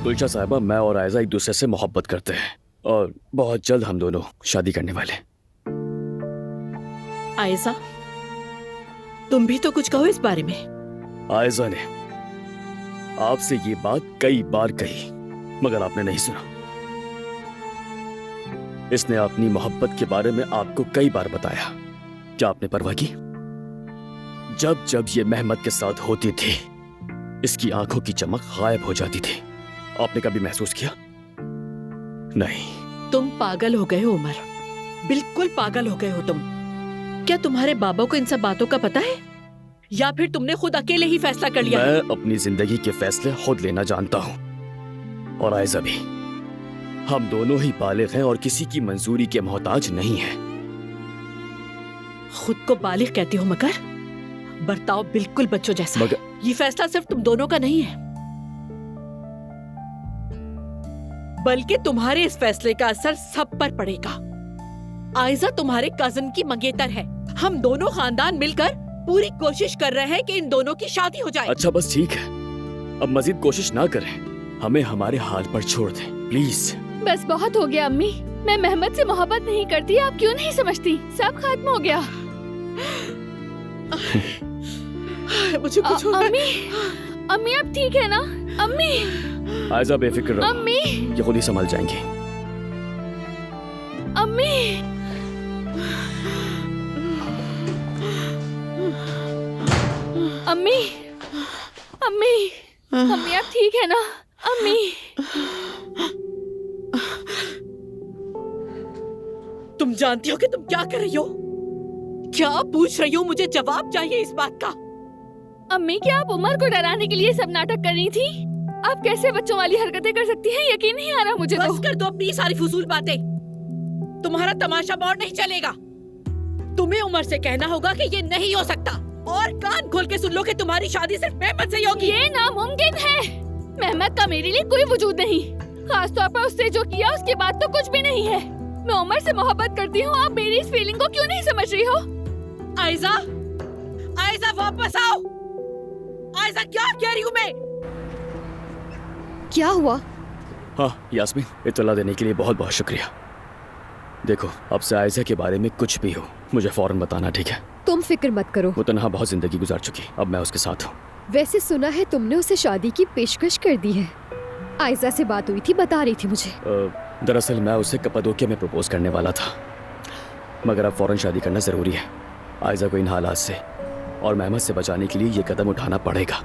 गुलशा साहिबा, मैं और आयजा एक दूसरे से मोहब्बत करते हैं और बहुत जल्द हम दोनों शादी करने वाले हैं। आयजा, तुम भी तो कुछ कहो इस बारे में। आयजा ने आपसे ये बात कई बार कही मगर आपने नहीं सुना। इसने अपनी मोहब्बत के बारे में आपको कई बार बताया। क्या आपने परवाह की? जब जब ये मेहमद के साथ होती थी, इसकी आंखों की चमक गायब हो जाती थी। आपने कभी महसूस किया? नहीं। तुम पागल हो गए हो उमर, बिल्कुल पागल हो गए हो तुम। क्या तुम्हारे बाबा को इन सब बातों का पता है या फिर तुमने खुद अकेले ही फैसला कर लिया? मैं अपनी जिंदगी के फैसले खुद लेना जानता हूँ और आयजा भी। हम दोनों ही बालिग हैं और किसी की मंजूरी के मोहताज नहीं हैं। खुद को बालिग कहती हो मगर बर्ताव बिल्कुल बच्चों जैसा मगर ये फैसला सिर्फ तुम दोनों का नहीं है, बल्कि तुम्हारे इस फैसले का असर सब पर पड़ेगा। आयजा तुम्हारे कजन की मंगेतर है। हम दोनों खानदान मिलकर पूरी कोशिश कर रहे हैं कि इन दोनों की शादी हो जाए। अच्छा बस ठीक है, अब मजीद कोशिश ना करें, हमें हमारे हाल पर छोड़ दें प्लीज। बस बहुत हो गया अम्मी, मैं मेहमद से मोहब्बत नहीं करती, आप क्यों नहीं समझती? सब खत्म हो गया। मुझे कुछ हो अम्मी, अम्मी आप ठीक है ना? अम्मी, आयजा बेफिक्र रहो, अम्मी, ये खुद ही संभल जाएंगी। अम्मी, अम्मी, अम्मी, अम्मी आप ठीक है ना? अम्मी, तुम जानती हो कि तुम क्या कर रही हो? क्या पूछ रही हो? मुझे जवाब चाहिए इस बात का। अम्मी क्या आप उमर को डराने के लिए सब नाटक कर रही थी? आप कैसे बच्चों वाली हरकतें कर सकती हैं? यकीन नहीं आ रहा मुझे तो। बस कर दो अपनी सारी फजूल बातें। तुम्हारा तमाशा और नहीं चलेगा। तुम्हें उमर से कहना होगा कि ये नहीं हो सकता और कान खोल के सुन लो कि तुम्हारी शादी सिर्फ मेहमद से ही होगी। ये नामुमकिन है। मेहमद का मेरे लिए कोई वजूद नहीं, खासतौर पर उससे जो किया उसके बाद तो कुछ भी नहीं है। मैं उमर से मोहब्बत करती हूँ, आप मेरी इस फीलिंग को क्यों नहीं समझ रही हो? आयजा, आयजा वापस आओ। आयजा क्या कह रही हूँ मैं? क्या हुआ? हाँ यास्मीन, इत्तला देने के लिए बहुत बहुत शुक्रिया। देखो, अब से आयजा के बारे में कुछ भी हो मुझे फौरन बताना, ठीक है? तुम फिक्र मत करो, वो तन्हा बहुत जिंदगी गुजार चुकी, अब मैं उसके साथ हूँ। वैसे सुना है तुमने उसे शादी की पेशकश कर दी है। आयजा से बात हुई थी, बता रही थी मुझे। दरअसल मैं उसे कप्पादोकिया में प्रपोज करने वाला था, मगर अब फौरन शादी करना जरूरी है। आयजा को इन हालात से और मेहमद से बचाने के लिए ये कदम उठाना पड़ेगा।